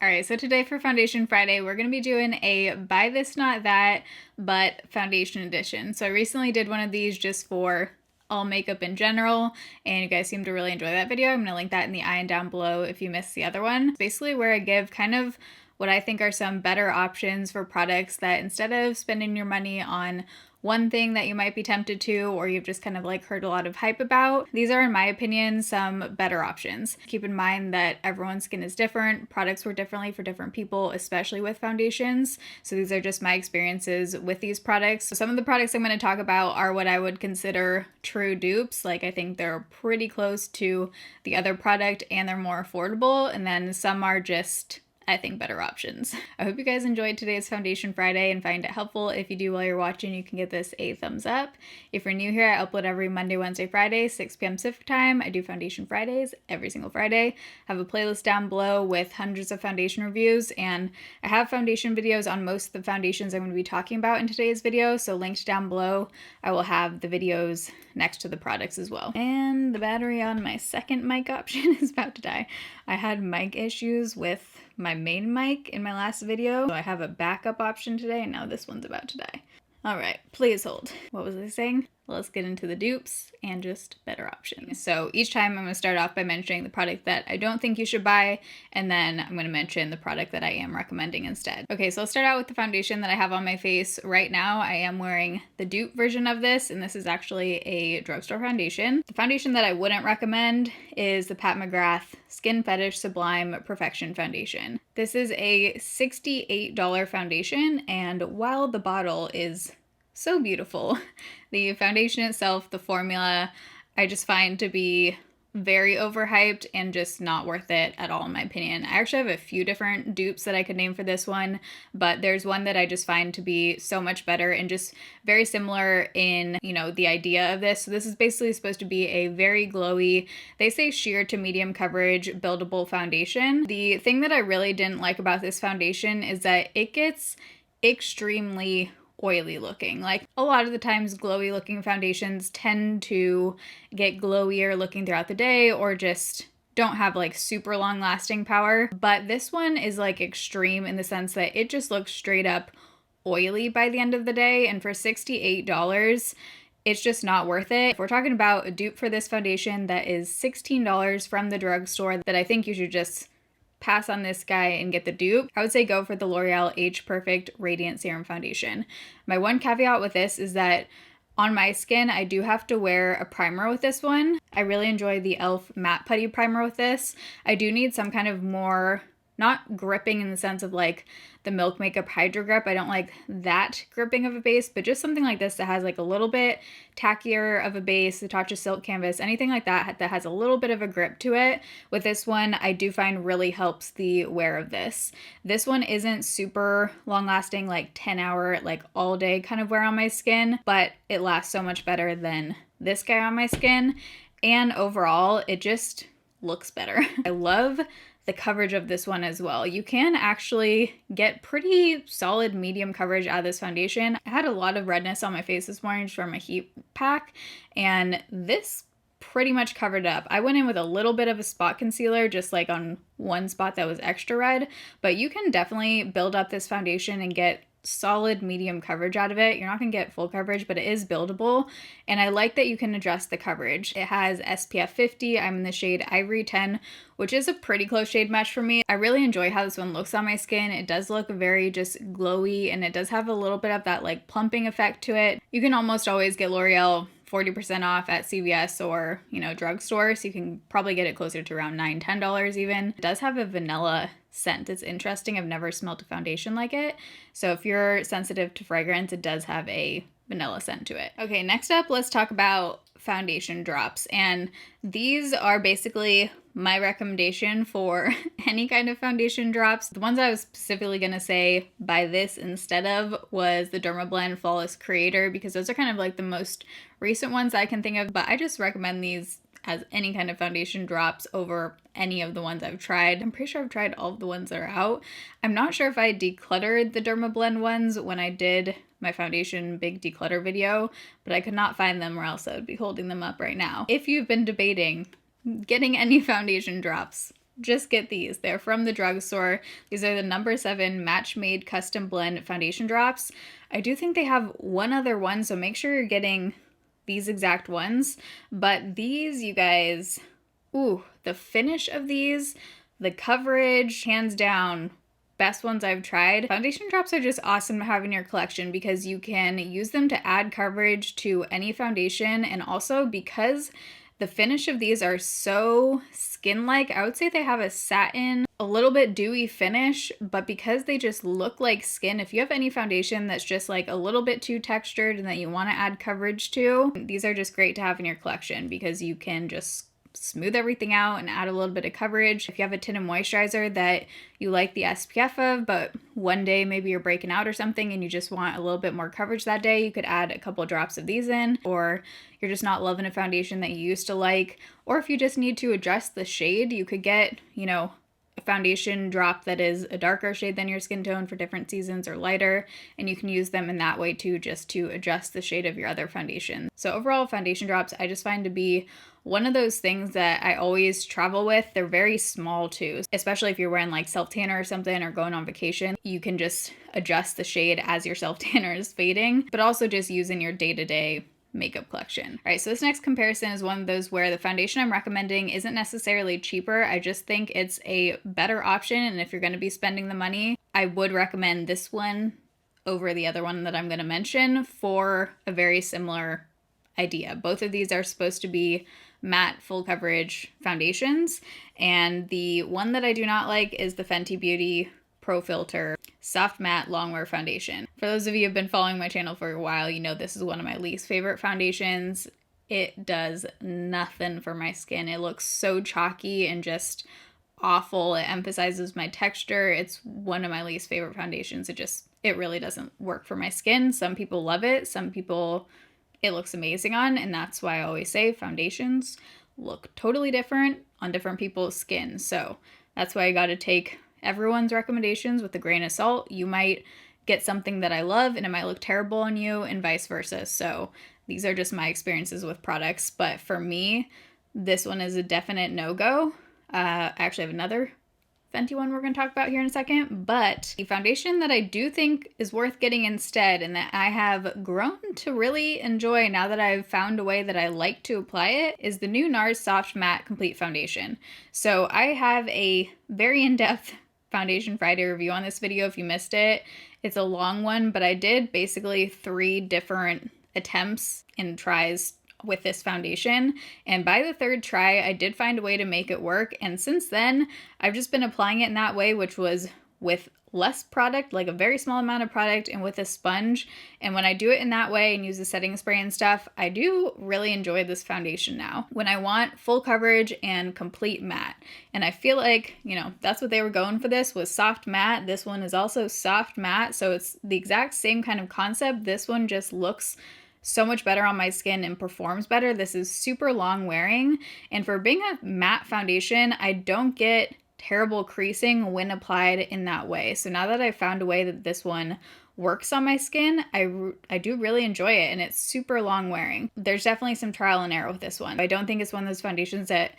Alright, so today for Foundation Friday, we're going to be doing a buy this not that, but foundation edition. So I recently did one of these just for all makeup in general, and you guys seem to really enjoy that video. I'm going to link that in the eye down below if you missed the other one. Basically where I give kind of what I think are some better options for products that instead of spending your money on one thing that you might be tempted to, or you've just kind of like heard a lot of hype about, these are, in my opinion, some better options. Keep in mind that everyone's skin is different. Products work differently for different people, especially with foundations. So these are just my experiences with these products. So some of the products I'm going to talk about are what I would consider true dupes. Like, I think they're pretty close to the other product and they're more affordable. And then some are just, I think, better options. I hope you guys enjoyed today's Foundation Friday and find it helpful. If you do while you're watching, you can give this a thumbs up. If you're new here, I upload every Monday, Wednesday, Friday, 6 p.m. Pacific time. I do Foundation Fridays every single Friday. I have a playlist down below with hundreds of foundation reviews, and I have foundation videos on most of the foundations I'm going to be talking about in today's video, so linked down below. I will have the videos next to the products as well. And the battery on my second mic option is about to die. I had mic issues with my main mic in my last video, so I have a backup option today, and now this one's about to die. Alright, please hold. What was I saying? Let's get into the dupes and just better options. So each time I'm going to start off by mentioning the product that I don't think you should buy, and then I'm going to mention the product that I am recommending instead. Okay, so I'll start out with the foundation that I have on my face right now. I am wearing the dupe version of this, and this is actually a drugstore foundation. The foundation that I wouldn't recommend is the Mcgrath Skin Fetish Sublime Perfection Foundation. This is a $68 foundation, and while the bottle is so beautiful, the foundation itself, the formula, I just find to be very overhyped and just not worth it at all, in my opinion. I actually have a few different dupes that I could name for this one, but there's one that I just find to be so much better and just very similar in, you know, the idea of this. So this is basically supposed to be a very glowy, they say sheer to medium coverage buildable foundation. The thing that I really didn't like about this foundation is that it gets extremely oily looking. Like, a lot of the times glowy looking foundations tend to get glowier looking throughout the day or just don't have like super long lasting power. But this one is like extreme in the sense that it just looks straight up oily by the end of the day. And for $68, it's just not worth it. If we're talking about a dupe for this foundation that is $16 from the drugstore, that I think you should just pass on this guy and get the dupe, I would say go for the L'Oreal Age Perfect Radiant Serum Foundation. My one caveat with this is that on my skin, I do have to wear a primer with this one. I really enjoy the e.l.f. Matte Putty Primer with this. I do need some kind of more, not gripping in the sense of like the Milk Makeup Hydro Grip. I don't like that gripping of a base, but just something like this that has like a little bit tackier of a base, the Tatcha Silk Canvas, anything like that that has a little bit of a grip to it. With this one, I do find really helps the wear of this. This one isn't super long lasting, like 10-hour, like all day kind of wear on my skin, but it lasts so much better than this guy on my skin. And overall, it just looks better. I love the coverage of this one as well. You can actually get pretty solid medium coverage out of this foundation. I had a lot of redness on my face this morning from a heat pack, and this pretty much covered up. I went in with a little bit of a spot concealer, just like on one spot that was extra red, but you can definitely build up this foundation and get solid medium coverage out of it. You're not gonna get full coverage, but it is buildable, and I like that you can adjust the coverage. It has SPF 50. I'm in the shade Ivory 10, which is a pretty close shade match for me. I really enjoy how this one looks on my skin. It does look very just glowy, and it does have a little bit of that like plumping effect to it. You can almost always get L'Oreal 40% off at CVS or, you know, drugstore, so you can probably get it closer to around $9, $10 even. It does have a vanilla scent. It's interesting. I've never smelled a foundation like it. So if you're sensitive to fragrance, it does have a vanilla scent to it. Okay, next up, let's talk about foundation drops. And these are basically my recommendation for any kind of foundation drops. The ones I was specifically going to say buy this instead of was the Dermablend Flawless Creator, because those are kind of like the most recent ones I can think of, but I just recommend these as any kind of foundation drops over any of the ones I've tried. I'm pretty sure I've tried all of the ones that are out. I'm not sure if I decluttered the Dermablend ones when I did my foundation big declutter video, but I could not find them, or else I would be holding them up right now. If you've been debating getting any foundation drops, just get these. They're from the drugstore. These are the number 7 Match Made Custom Blend Foundation Drops. I do think they have one other one, so make sure you're getting these exact ones. But these, you guys, ooh, the finish of these, the coverage, hands down, best ones I've tried. Foundation drops are just awesome to have in your collection because you can use them to add coverage to any foundation, and also because the finish of these are so skin-like, I would say they have a satin, a little bit dewy finish, but because they just look like skin, if you have any foundation that's just like a little bit too textured and that you want to add coverage to, these are just great to have in your collection because you can just smooth everything out and add a little bit of coverage. If you have a tinted moisturizer that you like the SPF of, but one day maybe you're breaking out or something and you just want a little bit more coverage that day, you could add a couple drops of these in. Or you're just not loving a foundation that you used to like, or if you just need to adjust the shade, you could get, you know, a foundation drop that is a darker shade than your skin tone for different seasons or lighter, and you can use them in that way too, just to adjust the shade of your other foundation. So overall, foundation drops I just find to be one of those things that I always travel with. They're very small too, especially if you're wearing like self-tanner or something or going on vacation. You can just adjust the shade as your self-tanner is fading, but also just use in your day-to-day makeup collection. All right, so this next comparison is one of those where the foundation I'm recommending isn't necessarily cheaper. I just think it's a better option, and if you're going to be spending the money, I would recommend this one over the other one that I'm going to mention for a very similar idea. Both of these are supposed to be matte full coverage foundations, and the one that I do not like is the Fenty Beauty Pro Filter Soft Matte Longwear Foundation. For those of you who have been following my channel for a while, you know this is one of my least favorite foundations. It does nothing for my skin. It looks so chalky and just awful. It emphasizes my texture. It's one of my least favorite foundations. It really doesn't work for my skin. Some people love it. Some people it looks amazing on, and that's why I always say foundations look totally different on different people's skin. So that's why I got to take everyone's recommendations with a grain of salt. You might get something that I love and it might look terrible on you, and vice versa. So these are just my experiences with products, but for me, this one is a definite no-go. I actually have another Fenty one we're going to talk about here in a second, but the foundation that I do think is worth getting instead, and that I have grown to really enjoy now that I've found a way that I like to apply it, is the new Nars Soft Matte Complete Foundation. So I have a very in-depth Foundation Friday review on this video if you missed it. It's a long one, but I did basically 3 different attempts and tries with this foundation, and by the 3rd try I did find a way to make it work, and since then I've just been applying it in that way, which was with less product, like a very small amount of product, and with a sponge. And when I do it in that way and use the setting spray and stuff, I do really enjoy this foundation now when I want full coverage and complete matte. And I feel like, you know, that's what they were going for. This was soft matte. This one is also soft matte, so it's the exact same kind of concept. This one just looks so much better on my skin and performs better. This is super long wearing, and for being a matte foundation, I don't get terrible creasing when applied in that way. So now that I've found a way that this one works on my skin, I do really enjoy it, and it's super long wearing. There's definitely some trial and error with this one. I don't think it's one of those foundations that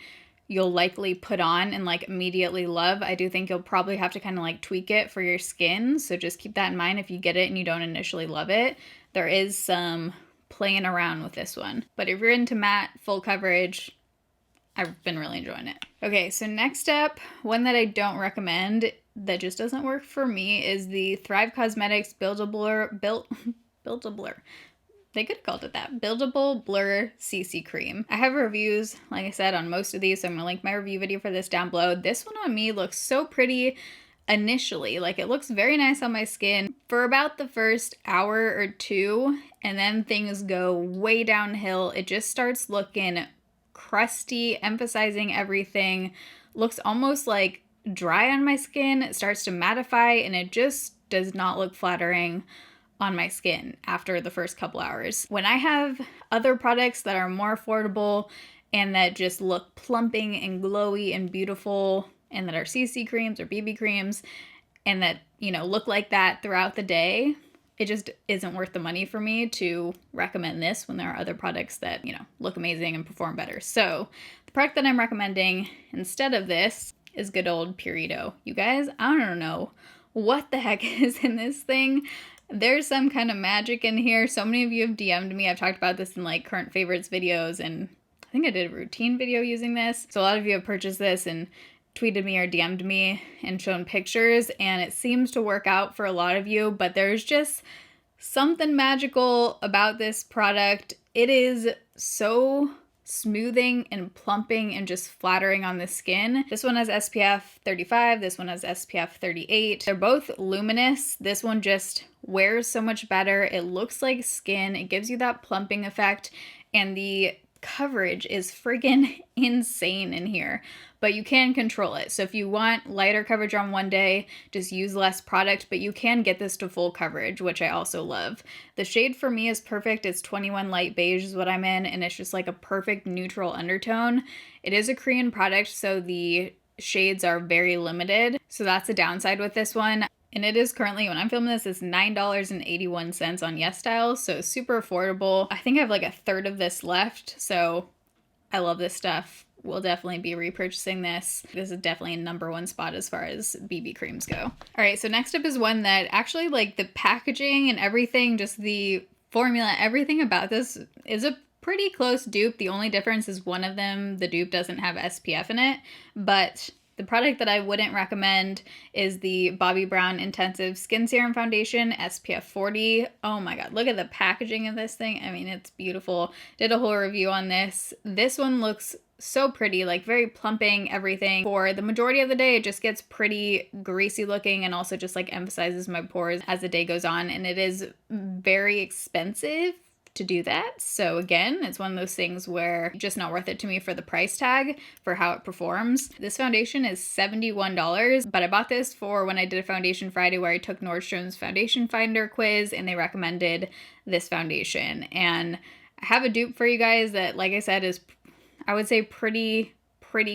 you'll likely put on and like immediately love. I do think you'll probably have to kind of like tweak it for your skin, so just keep that in mind if you get it and you don't initially love it. There is some playing around with this one, but if you're into matte full coverage, I've been really enjoying it. Okay, so next up, one that I don't recommend, that just doesn't work for me, is the Thrive Cosmetics Buildable They could have called it that. Buildable Blur CC Cream. I have reviews, like I said, on most of these, so I'm gonna link my review video for this down below. This one on me looks so pretty initially. Like, it looks very nice on my skin for about the first hour or 2, and then things go way downhill. It just starts looking crusty, emphasizing everything, looks almost like dry on my skin. It starts to mattify, and it just does not look flattering on my skin after the first couple hours. When I have other products that are more affordable and that just look plumping and glowy and beautiful, and that are CC creams or BB creams, and that, you know, look like that throughout the day, it just isn't worth the money for me to recommend this when there are other products that, you know, look amazing and perform better. So the product that I'm recommending instead of this is good old Purito. You guys, I don't know what the heck is in this thing. There's some kind of magic in here. So many of you have DM'd me. I've talked about this in like current favorites videos, and I think I did a routine video using this. So a lot of you have purchased this and tweeted me or DM'd me and shown pictures, and it seems to work out for a lot of you, but there's just something magical about this product. It is so smoothing and plumping and just flattering on the skin. This one has SPF 35, this one has SPF 38. They're both luminous. This one just wears so much better. It looks like skin. It gives you that plumping effect, and the coverage is friggin' insane in here, but you can control it. So if you want lighter coverage on one day, just use less product, but you can get this to full coverage, which I also love. The shade for me is perfect. It's 21 light beige is what I'm in, and it's just like a perfect neutral undertone. It is a Korean product, so the shades are very limited. So that's the downside with this one. And it is currently, when I'm filming this, it's $9.81 on YesStyle, so super affordable. I think I have like a third of this left, so I love this stuff. We'll definitely be repurchasing this. This is definitely a #1 spot as far as BB creams go. All right, so next up is one that actually, like, the packaging and everything, just the formula, everything about this is a pretty close dupe. The only difference is one of them, the dupe doesn't have SPF in it, but the product that I wouldn't recommend is the Bobbi Brown Intensive Skin Serum Foundation, SPF 40. Oh my god, look at the packaging of this thing. I mean, it's beautiful. Did a whole review on this. This one looks so pretty, like very plumping, everything. For the majority of the day, it just gets pretty greasy looking and also just like emphasizes my pores as the day goes on, and it is very expensive to do that. So again, it's one of those things where just not worth it to me for the price tag for how it performs. This foundation is $71, but I bought this for when I did a Foundation Friday where I took Nordstrom's Foundation Finder quiz, and they recommended this foundation. And I have a dupe for you guys that, like I said, is, I would say, pretty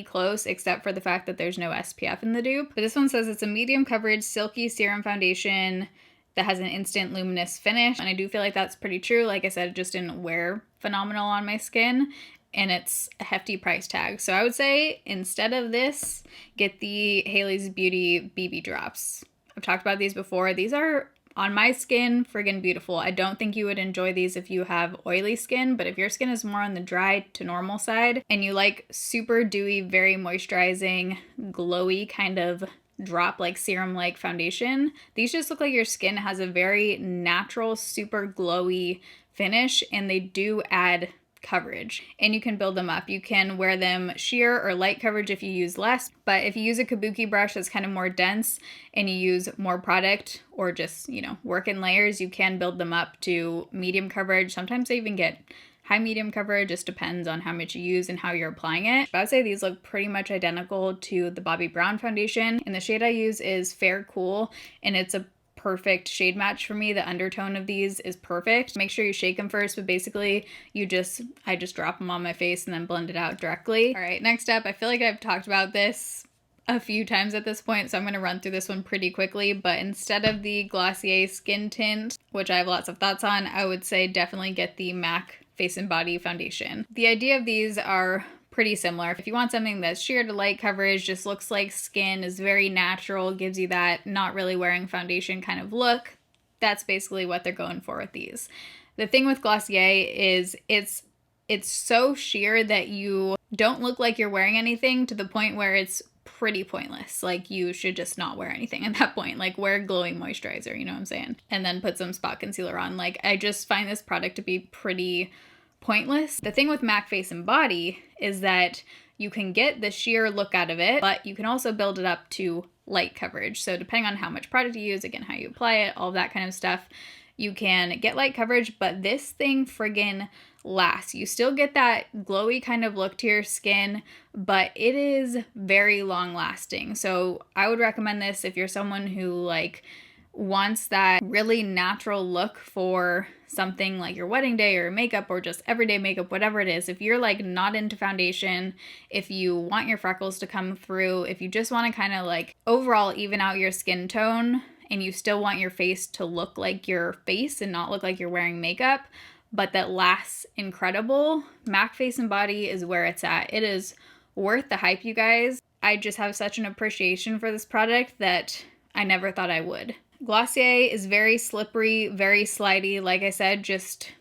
close, except for the fact that there's no SPF in the dupe. But this one says it's a medium coverage silky serum foundation that has an instant luminous finish, and I do feel like that's pretty true. Like I said, it just didn't wear phenomenal on my skin, and it's a hefty price tag. So I would say instead of this, get the Hailey's Beauty BB drops. I've talked about these before. These are, on my skin, friggin' beautiful. I don't think you would enjoy these if you have oily skin, but if your skin is more on the dry to normal side and you like super dewy, very moisturizing, glowy kind of drop like serum like foundation, these just look like your skin has a very natural, super glowy finish, and they do add coverage, and you can build them up. You can wear them sheer or light coverage if you use less, but if you use a kabuki brush that's kind of more dense and you use more product, or just, you know, work in layers, you can build them up to medium coverage. Sometimes they even get high medium coverage, just depends on how much you use and how you're applying it. But I would say these look pretty much identical to the Bobbi Brown foundation, and the shade I use is Fair Cool, and it's a perfect shade match for me. The undertone of these is perfect. Make sure you shake them first, but basically I just drop them on my face and then blend it out directly. All right, next up, I feel like I've talked about this a few times at this point, so I'm going to run through this one pretty quickly, but instead of the Glossier Skin Tint, which I have lots of thoughts on, I would say definitely get the MAC Face and Body Foundation. The idea of these are pretty similar. If you want something that's sheer to light coverage, just looks like skin, is very natural, gives you that not really wearing foundation kind of look, that's basically what they're going for with these. The thing with Glossier is it's so sheer that you don't look like you're wearing anything, to the point where it's pretty pointless. Like, you should just not wear anything at that point. Like, wear glowing moisturizer, you know what I'm saying? And then put some spot concealer on. Like, I just find this product to be pretty pointless. The thing with MAC Face and Body is that you can get the sheer look out of it, but you can also build it up to light coverage. So depending on how much product you use, again, how you apply it, all of that kind of stuff, you can get light coverage, but this thing friggin' lasts. You still get that glowy kind of look to your skin, but it is very long lasting. So I would recommend this if you're someone who like wants that really natural look for something like your wedding day or makeup or just everyday makeup, whatever it is. If you're like not into foundation, if you want your freckles to come through, if you just want to kind of like overall even out your skin tone and you still want your face to look like your face and not look like you're wearing makeup, but that lasts incredible, MAC Face and Body is where it's at. It is worth the hype, you guys. I just have such an appreciation for this product that I never thought I would. Glossier is very slippery, very slidey. Like I said, just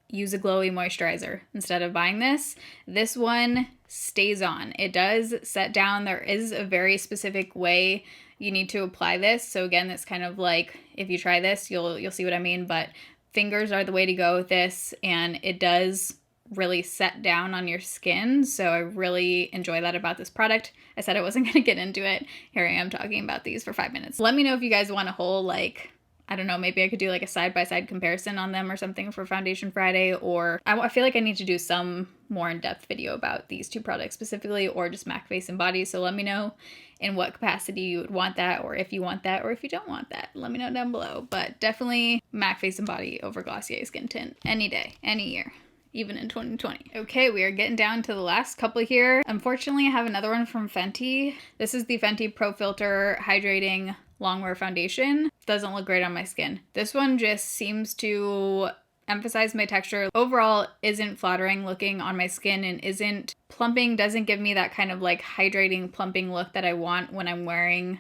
use a glowy moisturizer instead of buying this. This one stays on. It does set down. There is a very specific way you need to apply this. So again, it's kind of like, if you try this, you'll see what I mean, but fingers are the way to go with this, and it does really set down on your skin. So I really enjoy that about this product. I said I wasn't going to get into it. Here I am talking about these for 5 minutes. Let me know if you guys want a whole, like, I don't know, maybe I could do like a side-by-side comparison on them or something for Foundation Friday, or I feel like I need to do some more in-depth video about these two products specifically, or just MAC Face and Body. So let me know in what capacity you would want that, or if you want that, or if you don't want that. Let me know down below. But definitely MAC Face and Body over Glossier Skin Tint any day, any year. Even in 2020. Okay, we are getting down to the last couple here. Unfortunately, I have another one from Fenty. This is the Fenty Pro Filter Hydrating Longwear Foundation. Doesn't look great on my skin. This one just seems to emphasize my texture. Overall, isn't flattering looking on my skin and isn't plumping, doesn't give me that kind of like hydrating, plumping look that I want when I'm wearing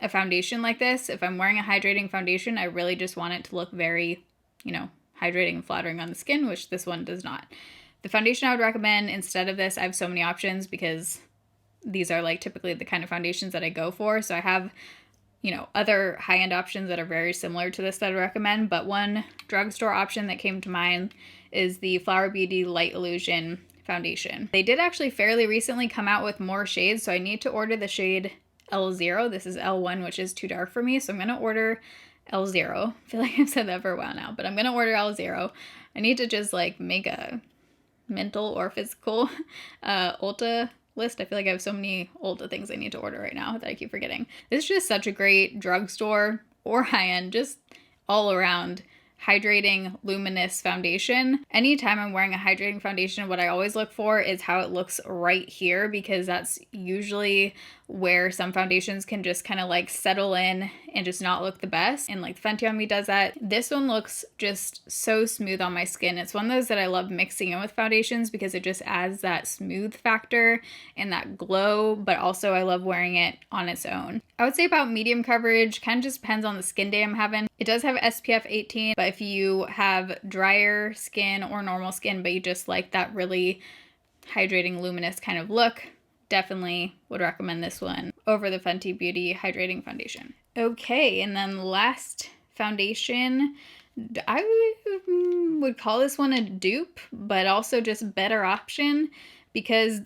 a foundation like this. If I'm wearing a hydrating foundation, I really just want it to look very, you know, hydrating and flattering on the skin, which this one does not. The foundation I would recommend instead of this, I have so many options because these are like typically the kind of foundations that I go for. So I have, you know, other high-end options that are very similar to this that I recommend, but one drugstore option that came to mind is the Flower Beauty Light Illusion foundation. They did actually fairly recently come out with more shades, so I need to order the shade L0. This is L1, which is too dark for me, so I'm going to order L0. I feel like I've said that for a while now, but I'm going to order L0. I need to just like make a mental or physical Ulta list. I feel like I have so many Ulta things I need to order right now that I keep forgetting. This is just such a great drugstore or high-end, just all around hydrating luminous foundation. Anytime I'm wearing a hydrating foundation, what I always look for is how it looks right here, because that's usually where some foundations can just kind of like settle in and just not look the best. And like Fenty on me does that. This one looks just so smooth on my skin. It's one of those that I love mixing in with foundations because it just adds that smooth factor and that glow, but also I love wearing it on its own. I would say about medium coverage, kind of just depends on the skin day I'm having. It does have SPF 18, but if you have drier skin or normal skin, but you just like that really hydrating, luminous kind of look, definitely would recommend this one over the Fenty Beauty Hydrating Foundation. Okay, and then last foundation, I would call this one a dupe, but also just better option because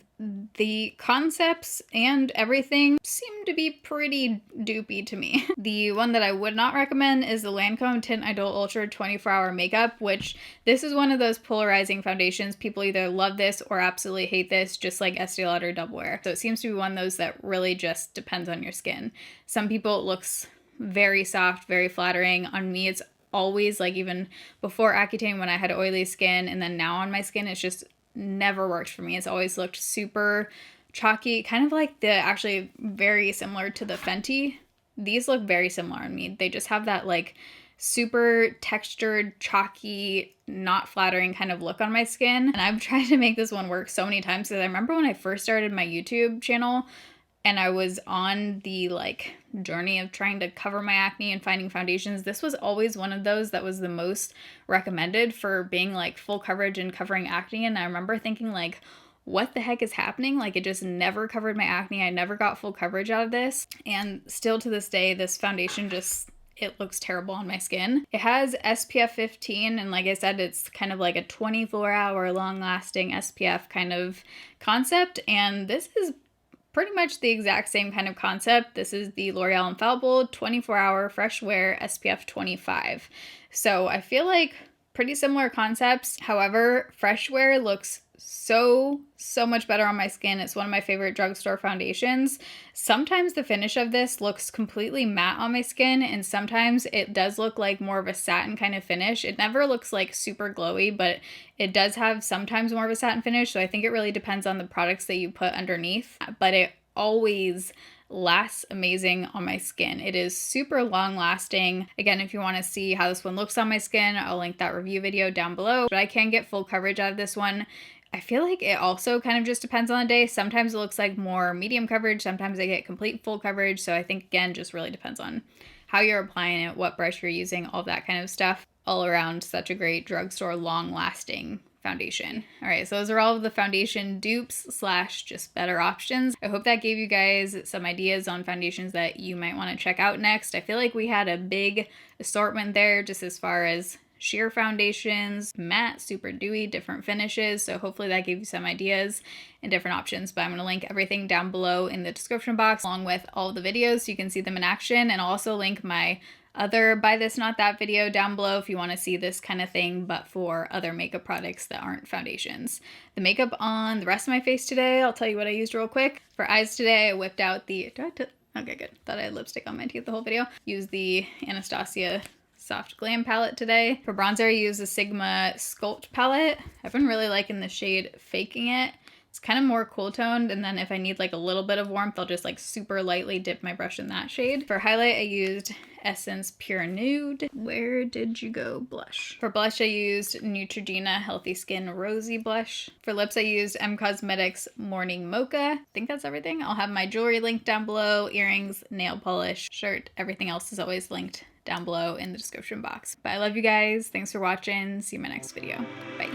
the concepts and everything seem to be pretty dupey to me. The one that I would not recommend is the Lancome Tint Idol Ultra 24-Hour Makeup, which this is one of those polarizing foundations. People either love this or absolutely hate this, just like Estee Lauder Double Wear. So it seems to be one of those that really just depends on your skin. Some people it looks very soft, very flattering. On me, it's always like, even before Accutane when I had oily skin, and then now on my skin, it's just never worked for me. It's always looked super chalky, kind of like actually very similar to the Fenty. These look very similar on me. They just have that like super textured, chalky, not flattering kind of look on my skin. And I've tried to make this one work so many times because I remember when I first started my YouTube channel and I was on the like journey of trying to cover my acne and finding foundations, this was always one of those that was the most recommended for being like full coverage and covering acne. And I remember thinking like, what the heck is happening? Like it just never covered my acne. I never got full coverage out of this. And still to this day, this foundation just, it looks terrible on my skin. It has SPF 15, and like I said, it's kind of like a 24-hour long-lasting SPF kind of concept. And this is pretty much the exact same kind of concept. This is the L'Oreal Infallible 24-Hour Freshware SPF 25. So I feel like pretty similar concepts. However, Freshware looks so much better on my skin. It's one of my favorite drugstore foundations. Sometimes the finish of this looks completely matte on my skin, and sometimes it does look like more of a satin kind of finish. It never looks like super glowy, but it does have sometimes more of a satin finish, so I think it really depends on the products that you put underneath, but it always lasts amazing on my skin. It is super long lasting. Again, if you want to see how this one looks on my skin, I'll link that review video down below, but I can get full coverage out of this one I feel like it also kind of just depends on the day. Sometimes it looks like more medium coverage, sometimes I get complete full coverage. So I think, again, just really depends on how you're applying it, what brush you're using, all that kind of stuff. All around, such a great drugstore, long-lasting foundation. All right, so those are all of the foundation dupes / just better options. I hope that gave you guys some ideas on foundations that you might want to check out next. I feel like we had a big assortment there just as far as sheer foundations, matte, super dewy, different finishes. So hopefully that gave you some ideas and different options. But I'm going to link everything down below in the description box along with all of the videos so you can see them in action. And I'll also link my other Buy This Not That video down below if you want to see this kind of thing, but for other makeup products that aren't foundations. The makeup on the rest of my face today, I'll tell you what I used real quick. For eyes today, I whipped out the, okay, good. Thought I had lipstick on my teeth the whole video. Used the Anastasia Soft Glam palette today. For bronzer, I used the Sigma Sculpt palette. I've been really liking the shade Faking It. It's kind of more cool toned, and then if I need like a little bit of warmth, I'll just like super lightly dip my brush in that shade. For highlight, I used Essence Pure Nude. Where did you go? Blush. For blush, I used Neutrogena Healthy Skin Rosy Blush. For lips, I used M Cosmetics Morning Mocha. I think that's everything. I'll have my jewelry linked down below, earrings, nail polish, shirt. Everything else is always linked down below in the description box. But I love you guys. Thanks for watching. See you in my next video. Bye.